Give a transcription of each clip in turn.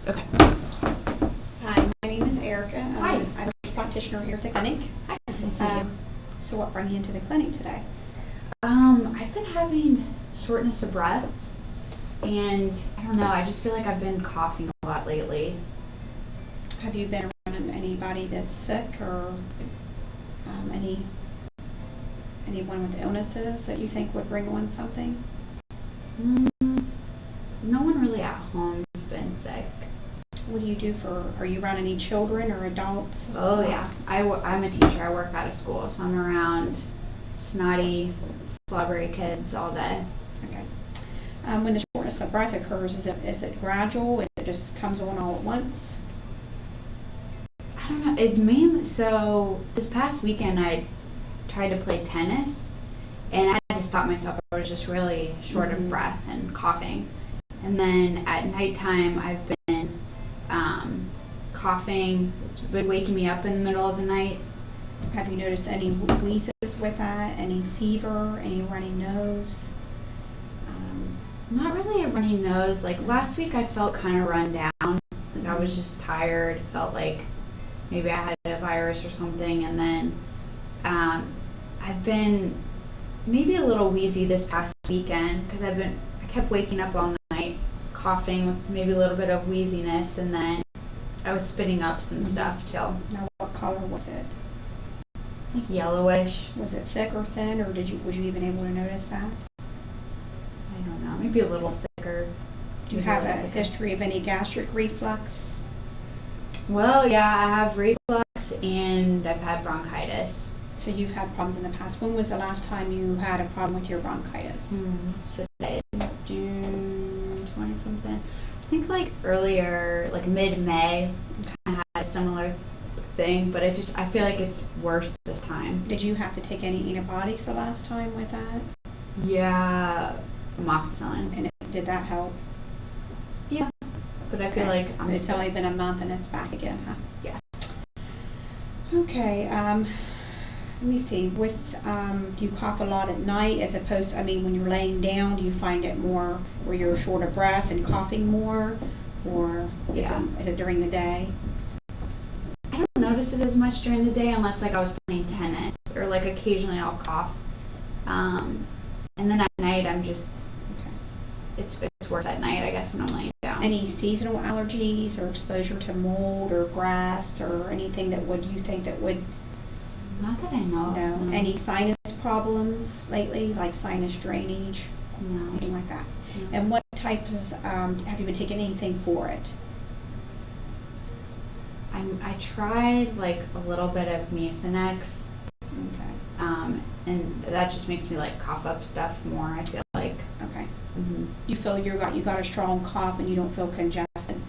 Okay. Hi, my name is Erica. Hi. I'm a practitioner here at the clinic. Hi. Nice to meet you. So what brought you into the clinic today? I've been having shortness of breath, and I don't know, I just feel like I've been coughing a lot lately. Have you been around anybody that's sick or anyone with illnesses that you think would bring on something? No one really at home's been sick. What do you do are you around any children or adults? Oh yeah, I'm a teacher. I work out of school, so I'm around snotty, slobbery kids all day. Okay. When the shortness of breath occurs, is it gradual? It just comes on all at once? I don't know. It's mainly, so this past weekend I tried to play tennis, and I had to stop myself. I was just really short of breath and coughing. And then at nighttime, I've been coughing. It's been waking me up in the middle of the night. Have you noticed any wheezes with that? Any fever? Any runny nose? Not really a runny nose. Like last week, I felt kind of run down. Like I was just tired. Felt like maybe I had a virus or something. And then I've been maybe a little wheezy this past weekend because I kept waking up all night coughing with maybe a little bit of wheeziness, and then I was spitting up some stuff too. Now, what color was it? Like yellowish. Was it thick or thin, or was you even able to notice that? I don't know, maybe a little thicker. Do you have a history of any gastric reflux? Well, yeah, I have reflux and I've had bronchitis. So you've had problems in the past. When was the last time you had a problem with your bronchitis? So today, June 20 something. I think like earlier, like mid-May, kind of had a similar thing, but I feel like it's worse this time. Did you have to take any antibiotics the last time with that? Yeah, amoxicillin. And did that help? Yeah, but I feel like it's only been a month and it's back again, huh? Yes. Okay. Let me see. Do you cough a lot at night as opposed to, when you're laying down, do you find it more where you're short of breath and coughing more, or is it during the day? I don't notice it as much during the day unless like I was playing tennis, or like occasionally I'll cough. And then at night I'm just, it's worse at night, I guess, when I'm laying down. Any seasonal allergies or exposure to mold or grass or anything that you think that would? Not that I know. No. Any sinus problems lately, like sinus drainage? No. Anything like that? No. And what types, have you been taking anything for it? I tried like a little bit of Mucinex. Okay. And that just makes me like cough up stuff more, I feel like. Okay. You feel you got a strong cough and you don't feel congested?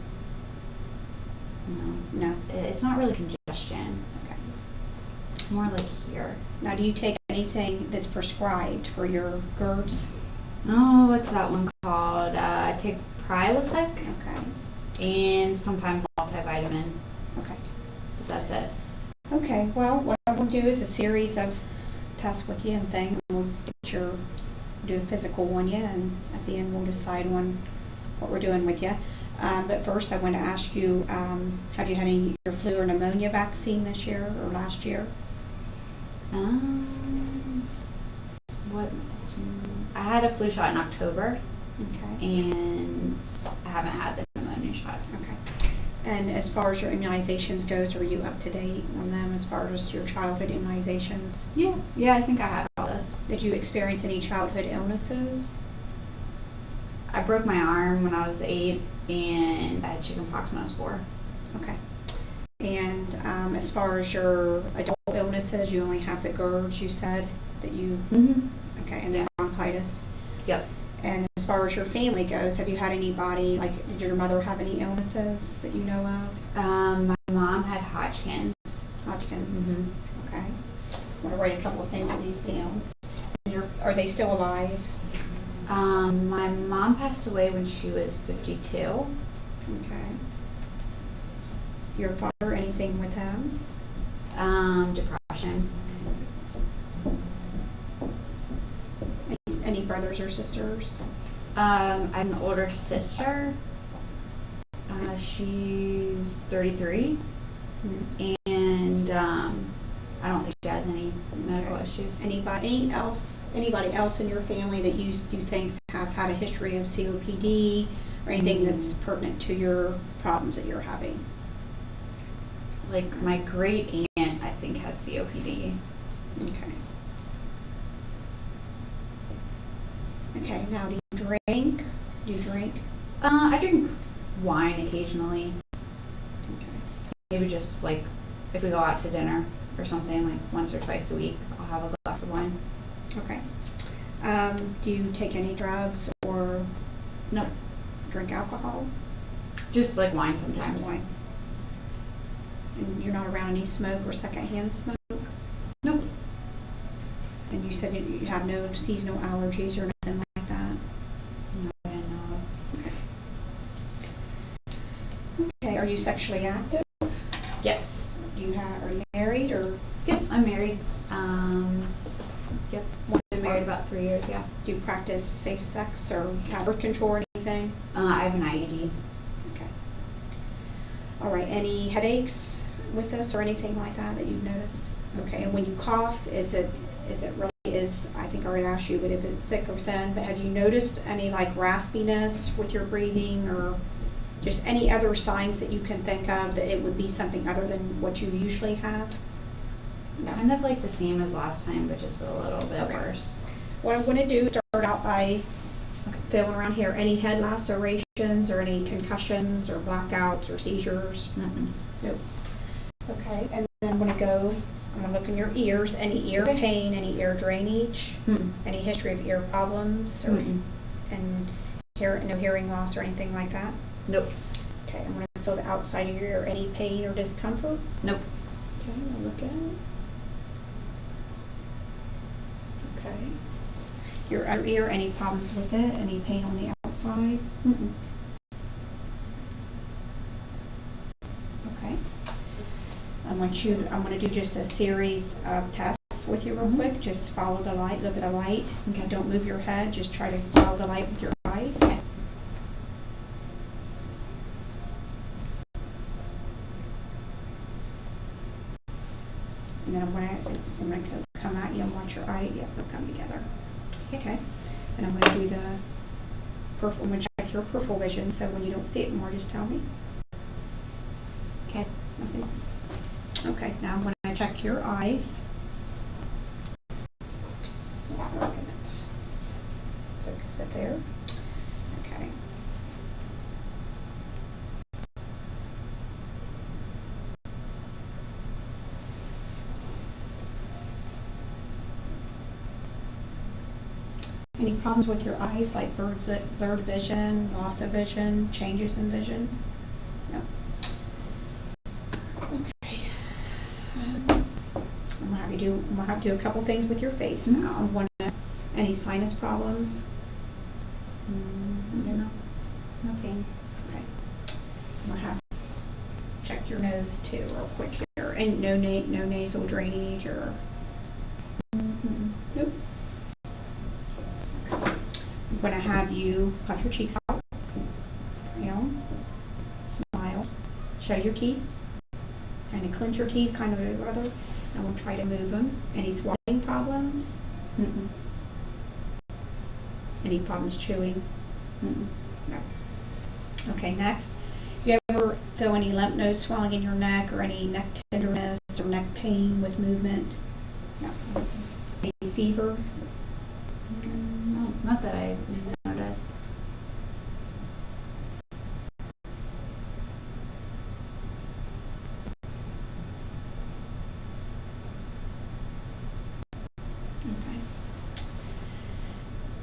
No. No? It's not really congestion. Okay. It's more like here. Now, do you take anything that's prescribed for your GERDs? Oh, what's that one called? I take Prilosec. Okay. And sometimes multivitamin. Okay. But that's it. Okay, well, what I will do is a series of tests with you and things. We'll do a physical on you, and at the end we'll decide on what we're doing with you. But first I want to ask you, have you had your flu or pneumonia vaccine this year or last year? What? I had a flu shot in October. Okay. And I haven't had the pneumonia shot. Okay. And as far as your immunizations goes, are you up to date on them as far as your childhood immunizations? Yeah, I think I had all this. Did you experience any childhood illnesses? I broke my arm when I was 8, and I had chickenpox when I was 4. Okay. And as far as your adult illnesses, you only have the GERDs, you said that you. Okay, and then bronchitis. Yep. And as far as your family goes, have you had anybody, like, did your mother have any illnesses that you know of? My mom had Hodgkin's. Hodgkin's. Okay. I'm going to write a couple of things of these down. Are they still alive? My mom passed away when she was 52. Okay. Your father, anything with him? Depression. Any brothers or sisters? I have an older sister. She's 33, and I don't think she has any medical issues. Anybody else in your family that you think has had a history of COPD or anything that's pertinent to your problems that you're having? Like my great aunt, I think, has COPD. Okay. Okay, now do you drink? I drink wine occasionally. Okay. Maybe just like if we go out to dinner or something, like once or twice a week, I'll have a glass of wine. Okay. Do you take any drugs or No. drink alcohol? Just like wine sometimes. Just wine. And you're not around any smoke or secondhand smoke? Nope. And you said you have no seasonal allergies or nothing like that? No, I didn't know of. Okay. Okay, are you sexually active? Yes. Are you married or? Yep, I'm married. Yep. Been married about 3 years, yeah. Do you practice safe sex or have birth control or anything? I have an IUD. Okay. All right, any headaches with this or anything like that you've noticed? Okay, and when you cough, is it really I think I already asked you, but if it's thick or thin, but have you noticed any like raspiness with your breathing or just any other signs that you can think of that it would be something other than what you usually have? No. Kind of like the same as last time, but just a little bit worse. What I'm going to do is start out by feeling around here. Any head lacerations or any concussions or blackouts or seizures? Mm-mm. Nope. Okay, and then I'm going to look in your ears. Any ear pain, any ear drainage, any history of ear problems, or and no hearing loss or anything like that? Nope. Okay, I'm going to feel the outside of your ear. Any pain or discomfort? Nope. Okay, I'll look at it. Okay. Your other ear, any problems with it? Any pain on the outside? Mm-mm. Okay. I'm going to do just a series of tests with you real quick. Just follow the light, look at the light. Okay, don't move your head, just try to follow the light with your eyes. And then I'm going to come at you and watch your eye. Yep, they'll come together. Okay. And I'm going to do I'm going to check your peripheral vision, so when you don't see it anymore, just tell me. Okay. Nothing. Okay, now I'm going to check your eyes. Focus it there. Okay. Any problems with your eyes, like blurred vision, loss of vision, changes in vision? No. Okay. I'm gonna have to do a couple things with your face now. Any sinus problems? No. No pain. Okay. I'm gonna have to check your nose too, real quick here. And no nasal drainage or. Nope. I'm going to have you puff your cheeks out, smile, show your teeth, kind of clench your teeth, kind of rather, and we'll try to move them. Any swallowing problems? Mm-mm. Any problems chewing? Mm-mm. No. Okay, next. Do you ever feel any lymph nodes swelling in your neck or any neck tenderness or neck pain with movement? No. Any fever? No, not that I noticed. Okay.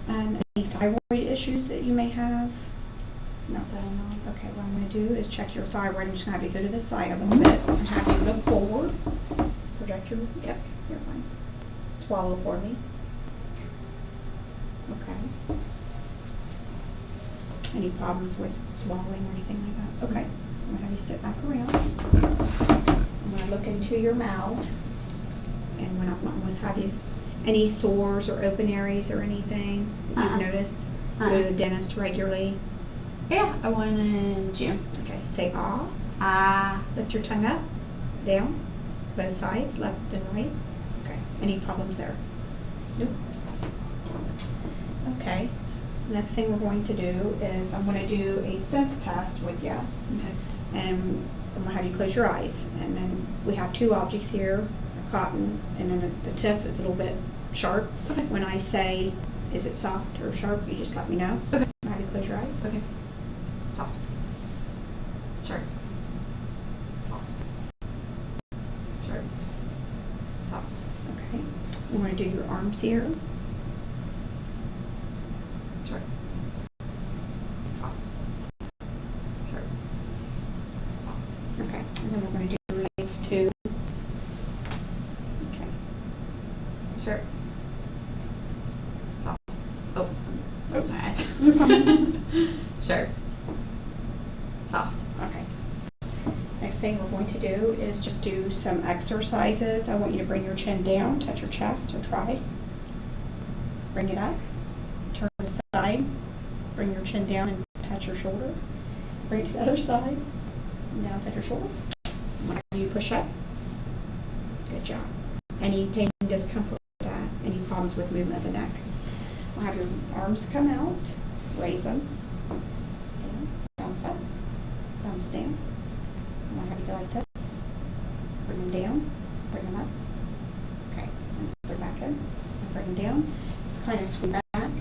And any thyroid issues that you may have? Not that I know of. Okay, what I'm going to do is check your thyroid. I'm just going to have you go to the side a little bit and have you look forward. Project your, yep, you're fine. Swallow for me. Okay. Any problems with swallowing or anything like that? Okay. I'm going to have you sit back around. I'm going to look into your mouth. And when I'm going to have you, any sores or open areas or anything that you've noticed? Go to the dentist regularly? Yeah, I won in June. Okay, say ah. Ah. Lift your tongue up, down, both sides, left and right. Okay, any problems there? Nope. Okay, next thing we're going to do is I'm going to do a sense test with you. Okay. And I'm going to have you close your eyes. And then we have two objects here, a cotton, and then the tip is a little bit sharp. Okay. When I say, is it soft or sharp, you just let me know. Okay. I'll have you close your eyes. Okay. Soft. Sharp. Soft. Sharp. Soft. Okay. I'm going to do your arms here. Sharp. Soft. Sharp. Soft. Okay. And then we're going to do your legs too. Okay. Sharp. Soft. Oh, that's my eyes. You're fine. Sharp. Soft. Okay. Next thing we're going to do is just do some exercises. I want you to bring your chin down, touch your chest, so try. Bring it up. Turn to the side. Bring your chin down and touch your shoulder. Bring it to the other side. Now touch your shoulder. Whenever you push up. Good job. Any pain, discomfort with that? Any problems with movement of the neck? We'll have your arms come out. Raise them. Down. Bounce up. Bounce down. I'm going to have you go like this. Bring them down. Bring them up. Okay. And bring back in. And bring them down. Kind of swing back.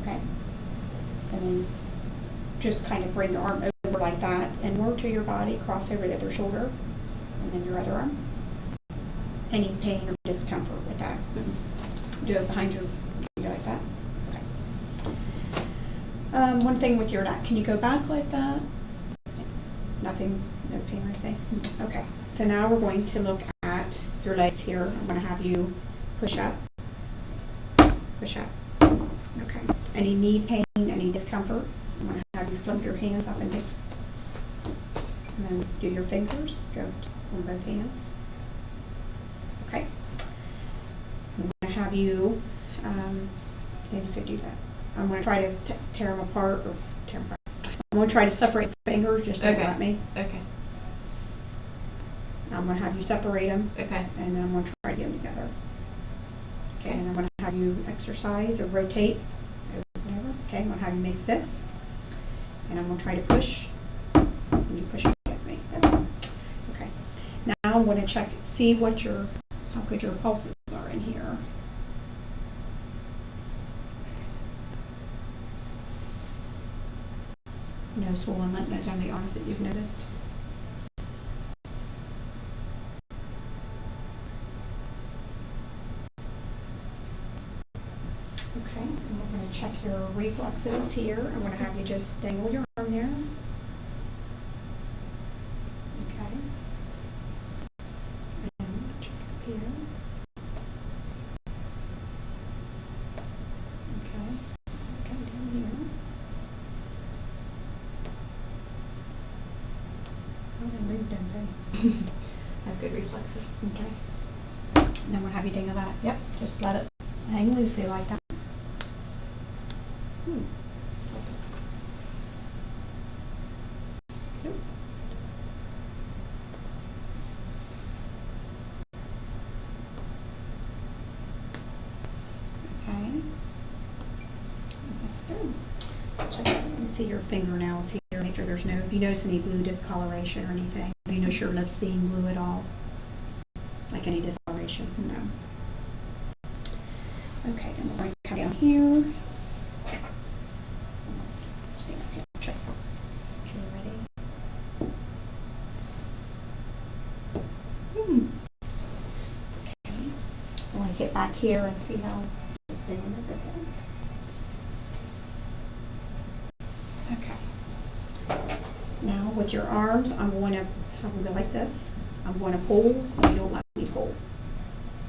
Okay. And then just kind of bring your arm over like that and more to your body. Cross over the other shoulder. And then your other arm. Any pain or discomfort with that? Do it behind your, you go like that. Okay. One thing with your neck, can you go back like that? Nothing, no pain or anything? Okay. So now we're going to look at your legs here. I'm going to have you push up. Push up. Okay. Any knee pain, any discomfort? I'm going to have you flip your hands up and down. And then do your fingers. Go on both hands. Okay. I'm going to have you, and you could do that. I'm going to try to tear them apart, or tear them apart. I'm going to try to separate the fingers, just don't let me. Okay. I'm going to have you separate them. Okay. And then I'm going to try to get them together. Okay, and I'm going to have you exercise or rotate. Whatever. Okay, I'm going to have you make this. And I'm going to try to push. And you push against me. Okay. Now I'm going to check, see what your, how good your pulses are in here. No swollen lymph nodes on the arms that you've noticed. Okay, and we're going to check your reflexes here. I'm going to have you just dangle your arm there. Okay. And check up here. Okay. Okay, down here. Oh, they moved, didn't they? I have good reflexes. Okay. And then we'll have you dangle that. Yep. Just let it hang loosely like that. Yep. Okay. That's good. Check it and see your fingernails here. Make sure there's no, if you notice any blue discoloration or anything. Do you notice your lips being blue at all? Like any discoloration? No. Okay, then we're going to come down here. Stand up here. Check. Okay, ready? Okay. I want to get back here and see how it's doing everything. Okay. Now with your arms, I'm going to have them go like this. I'm going to pull, and you don't let me pull.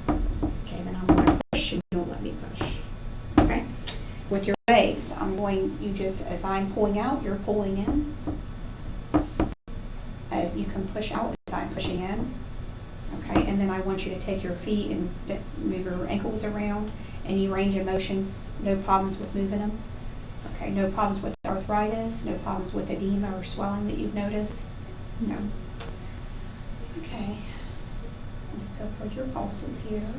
Okay, then I'm going to push, and you don't let me push. Okay? With your legs, I'm going, you just, as I'm pulling out, you're pulling in. You can push out as I'm pushing in. Okay, and then I want you to take your feet and move your ankles around. Any range of motion, no problems with moving them. Okay, no problems with arthritis, no problems with edema or swelling that you've noticed? No. Okay. I'm going to put your pulses here.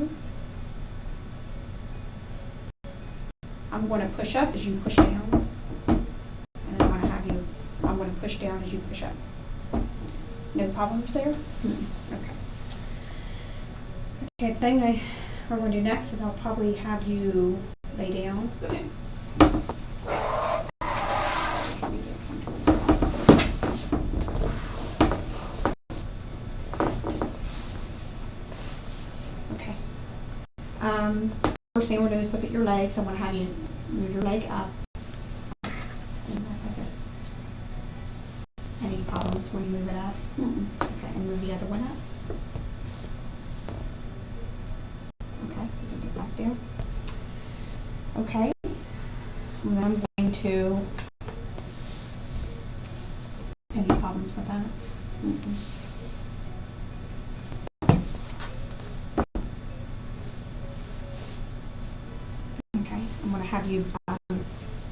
I'm going to push up as you push down. And I'm going to have you, I'm going to push down as you push up. No problems there? Okay. Okay, the thing we're going to do next is I'll probably have you lay down. Okay. Okay. First thing we're going to do is look at your legs. I'm going to have you move your leg up. Like this. Any problems when you move it up? Okay, and move the other one up. Okay, you can get back there. Okay, and then I'm going to, any problems with that? Okay, I'm going to have you,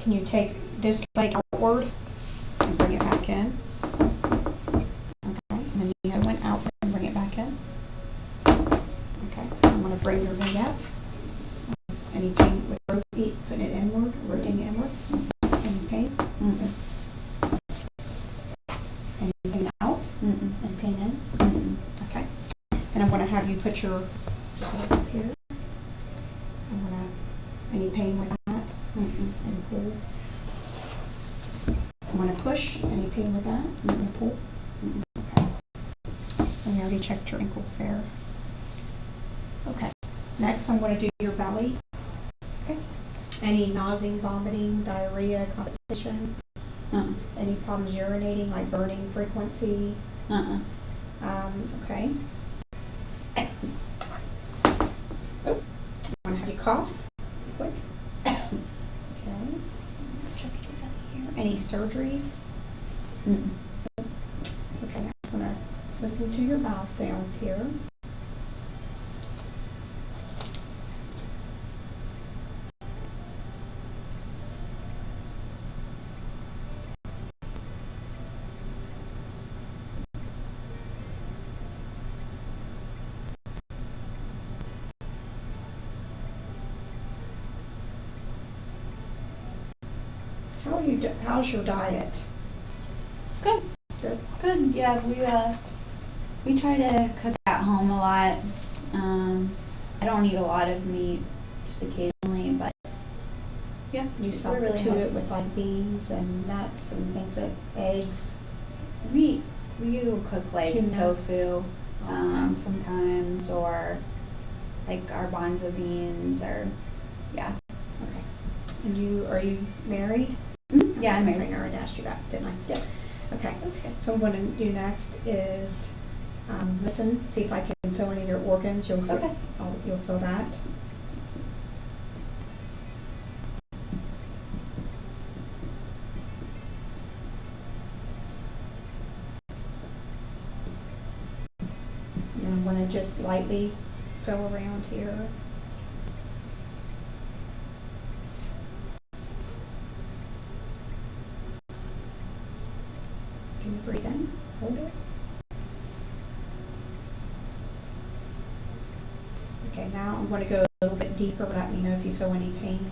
can you take this leg outward and bring it back in? Okay, and then the other one out and bring it back in. Okay, I'm going to bring your leg up. Any pain with both feet, putting it inward, rotating it inward? Any pain? Any pain out? Any pain in? Okay. And I'm going to have you put your leg up here. I'm going to, any pain with that? Any pull? I'm going to push. Any pain with that? Any pull? Okay. And we already checked your ankles there. Okay. Next, I'm going to do your belly. Okay. Any nausea, vomiting, diarrhea, constipation? Any problems urinating, like burning frequency? Okay. Oh, I want to have you cough. Quick. Okay. Check your belly here. Any surgeries? Okay. I'm going to listen to your mouth sounds here. How's your diet? Good. Good. Good. Yeah, we try to cook at home a lot. I don't eat a lot of meat, just occasionally, but yeah, You substitute it with like beans and nuts and things like eggs. We will cook like Tuna. tofu sometimes, or like garbanzo beans, or yeah. Okay. And are you married? Yeah, I'm I married. already asked you that, didn't I? Yeah. Okay. That's good. So what I'm going to do next is listen, see if I can feel any of your organs. You'll feel that. And I'm going to just lightly feel around here. Can you breathe in? Hold it. Okay, now I'm going to go a little bit deeper. Let me know if you feel any pain.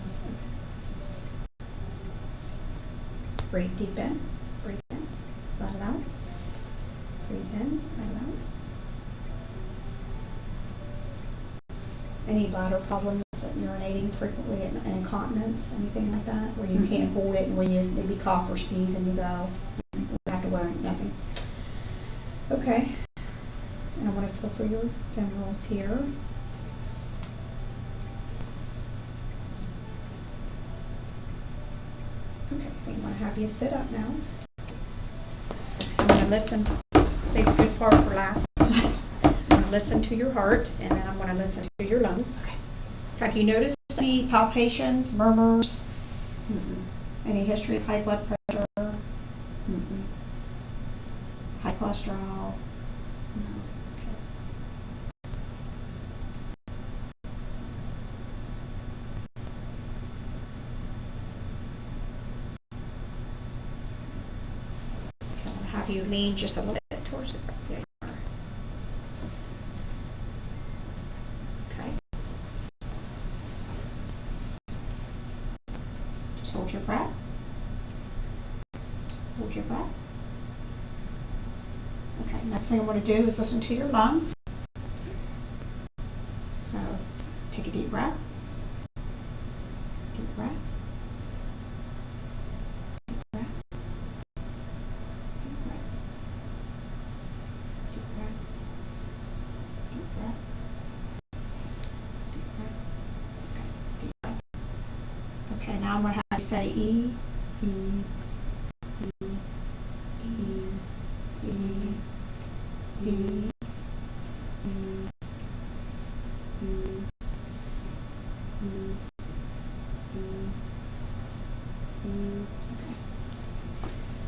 Breathe deep in. Breathe in. Let it out. Breathe in. Let it out. Any bladder problems, urinating frequently, and incontinence, anything like that, where you can't hold it and where you maybe cough or sneeze and you go, you have to worry, nothing. Okay. And I want to feel for your genitals here. Okay, I want to have you sit up now. I'm going to listen, save the good part for last. I'm going to listen to your heart, and then I'm going to listen to your lungs. Okay. Have you noticed any palpitations, murmurs? Any history of high blood pressure? High cholesterol? No. Okay. have you lean just a little bit towards the front. Yeah, you are. Okay. Just hold your breath. Hold your breath. Okay, next thing I want to do is listen to your lungs. So, take a deep breath. Deep breath. Deep breath. Deep breath. Deep breath. Deep breath. Deep breath. Okay, deep breath. Okay, now I'm going to have you say E, E, E, E, E, E,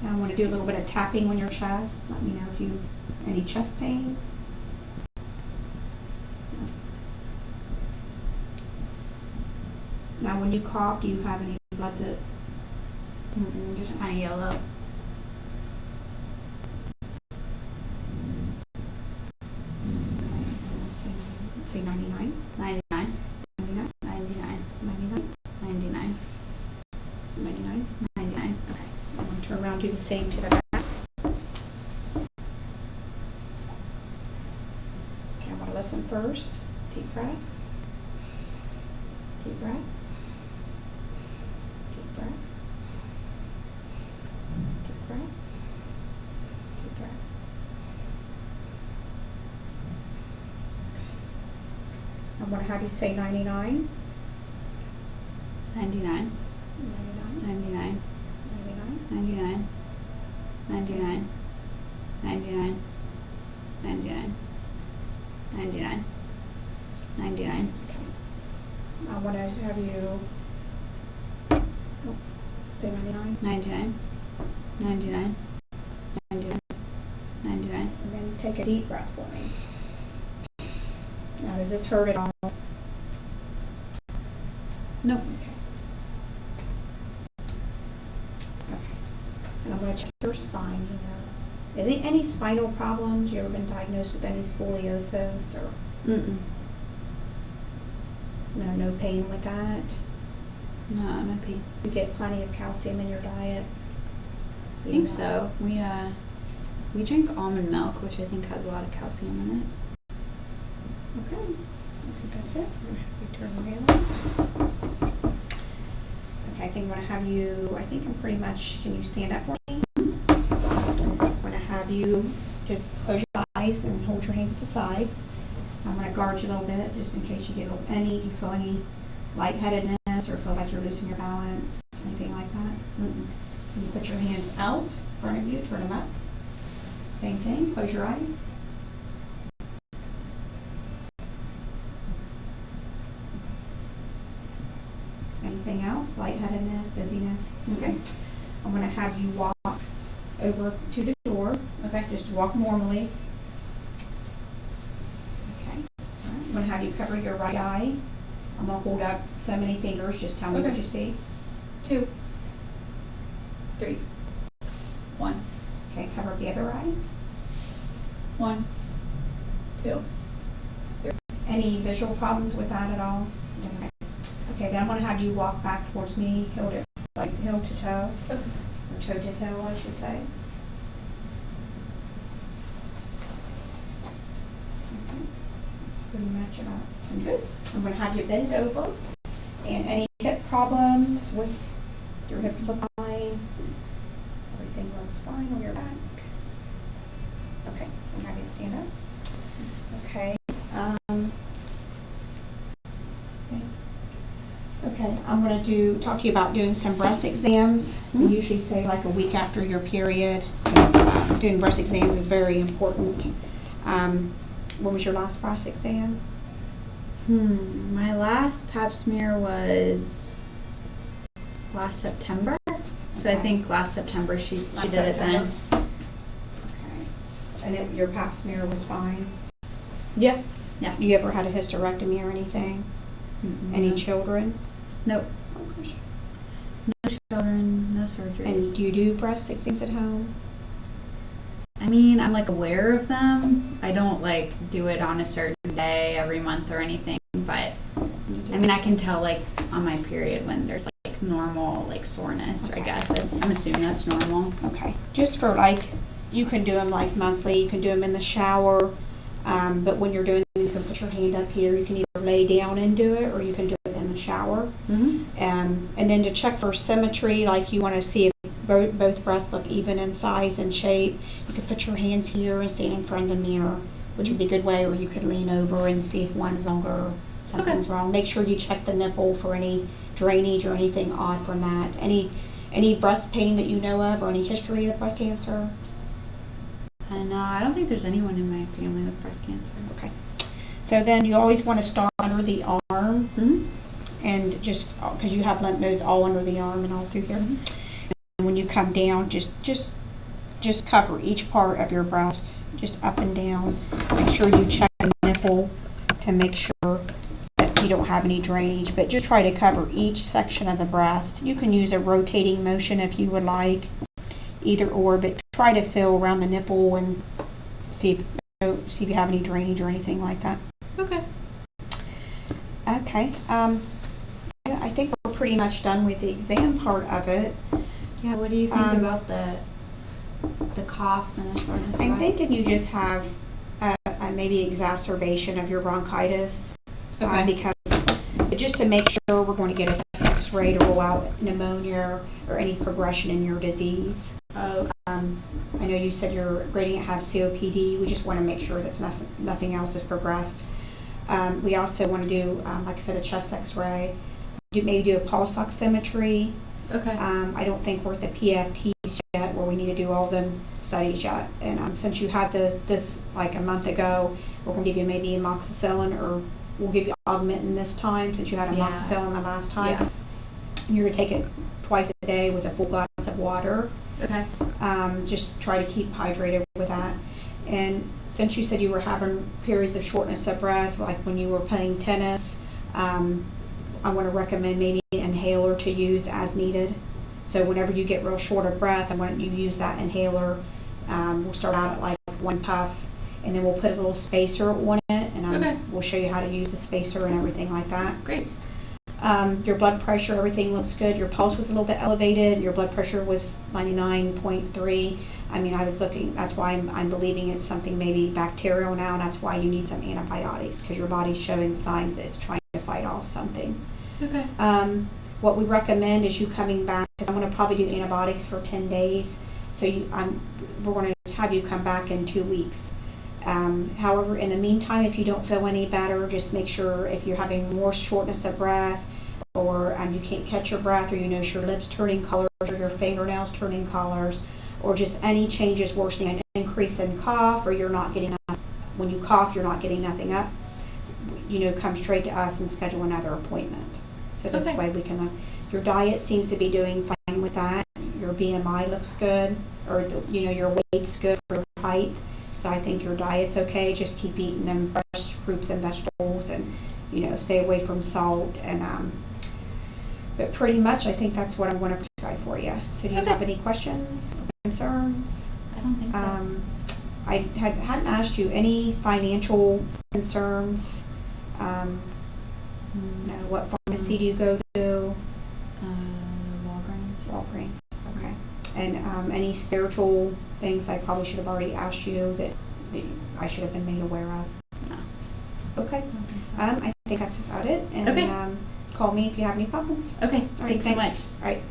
Now I want to do a little bit of tapping on your chest. Let me know if you any chest pain. Now when you cough, do you have any blood that Just kind of yellow. say 99? 99. 99? 99. 99? 99. 99? 99. Okay. I'm going to turn around and do the same to the back. Okay, I want to listen first. Deep breath. Deep breath. Deep breath. Deep breath. Deep breath. I'm going to have you say 99. 99. 99. 99. 99. 99. 99. 99. 99. 99. I want to have you say 99. 99. 99. 99. 99. And then take a deep breath for me. Now, does this hurt at all? Nope. Okay. And I'm going to check your spine here. Is there any spinal problems? You ever been diagnosed with any scoliosis or no pain with that? No, no pain. You get plenty of calcium in your diet? I think so. We drink almond milk, which I think has a lot of calcium in it. Okay. I think that's it. I'm going to have you turn around. Okay, I think I'm going to have you, I think I'm pretty much, can you stand up for me? I'm going to have you just close your eyes and hold your hands at the side. I'm going to guard you a little bit just in case you get you feel any lightheadedness or feel like you're losing your balance, anything like that. You put your hands out in front of you, turn them up. Same thing, close your eyes. Anything else? Lightheadedness, dizziness? Okay. I'm going to have you walk over to the door. Okay. Just walk normally. Okay. All right. I'm going to have you cover your right eye. I'm going to hold up so many fingers. Just tell me what you see. 2, 3, 1, Okay. Cover the other eye. 1, 2. Any visual problems with that at all? Okay. Okay, then I'm going to have you walk back towards me, heel to toe, or toe to toe, I should say. Okay. That's pretty much about good. I'm going to have you bend over, and any hip problems with your hips fine, everything looks fine on your back. Okay, I'm going to have you stand up. Okay. Okay, I'm going to talk to you about doing some breast exams. We usually say like a week after your period. Doing breast exams is very important. When was your last breast exam? My last pap smear was last September. So I think last September she did it then. Okay. And your pap smear was fine? Yeah. Yeah. You ever had a hysterectomy or anything? Any children? Nope. Oh, gosh. No children, no surgeries. And do you do breast exams at home? I mean, I'm like aware of them. I don't like do it on a certain day every month or anything, but I mean, I can tell like on my period when there's like normal like soreness, Okay. I guess. I'm assuming that's normal. Okay. Just for like, you can do them like monthly, you can do them in the shower, but when you're doing them, you can put your hand up here. You can either lay down and do it, or you can do it in the shower. Mm-hmm. And then to check for symmetry, like you want to see if both breasts look even in size and shape, you could put your hands here and stand in front of the mirror, which would be a good way, or you could lean over and see if one's longer or something's wrong. Make sure you check the nipple for any drainage or anything odd from that. Any breast pain that you know of, or any history of breast cancer? And I don't think there's anyone in my family with breast cancer. Okay. So then you always want to start under the arm, Mm-hmm. and just because you have lymph nodes all under the arm and all through here. And when you come down, just cover each part of your breast, just up and down. Make sure you check the nipple to make sure that you don't have any drainage, but just try to cover each section of the breast. You can use a rotating motion if you would like, either or, but try to feel around the nipple and see if you have any drainage or anything like that. Okay. Okay. Yeah, I think we're pretty much done with the exam part of it. Yeah. What do you think about the cough and the shortness of I'm breath? thinking you just have maybe exacerbation of your bronchitis, Okay. because just to make sure, we're going to get a chest X-ray to rule out pneumonia or any progression in your disease. Oh. I know you said you're rating it have COPD. We just want to make sure that nothing else has progressed. We also want to do, like I said, a chest X-ray. Maybe do a pulse oximetry. Okay. I don't think we're at the PFTs yet, where we need to do all the studies yet. And since you had this like a month ago, we're going to give you maybe amoxicillin, or we'll give you Augmentin this time, since you had amoxicillin the last time. Yeah. You're going to take it twice a day with a full glass of water. Okay. Just try to keep hydrated with that. And since you said you were having periods of shortness of breath, like when you were playing tennis, I want to recommend maybe an inhaler to use as needed. So whenever you get real short of breath, I want you to use that inhaler. We'll start out at like 1 puff, and then we'll put a little spacer on it, and we'll show you how to use the spacer and everything like that. Great. Your blood pressure, everything looks good. Your pulse was a little bit elevated. Your blood pressure was 99.3. I mean, I was looking, that's why I'm believing it's something maybe bacterial now, and that's why you need some antibiotics, because your body's showing signs that it's trying to fight off something. Okay. What we recommend is you coming back, because I'm going to probably do antibiotics for 10 days. So we're going to have you come back in 2 weeks. However, in the meantime, if you don't feel any better, just make sure if you're having more shortness of breath, or you can't catch your breath, or you notice your lips turning colors, or your fingernails turning colors, or just any changes worsening, an increase in cough, or you're not getting up, when you cough, you're not getting nothing up, come straight to us and schedule another appointment. So this way we can, your diet seems to be doing fine with that. Your BMI looks good, or your weight's good for your height. So I think your diet's okay. Just keep eating them fresh fruits and vegetables, and stay away from salt. And but pretty much, I think that's what I'm going to prescribe for you. So do you have any questions or concerns? I don't think so. I hadn't asked you any financial concerns. No. What pharmacy do you go to? Walgreens. Walgreens. Okay. And any spiritual things I probably should have already asked you that I should have been made aware of? No. Okay. I don't think so. I think that's about it. And call me if you have any problems. Okay. All right, Thanks so much. All right.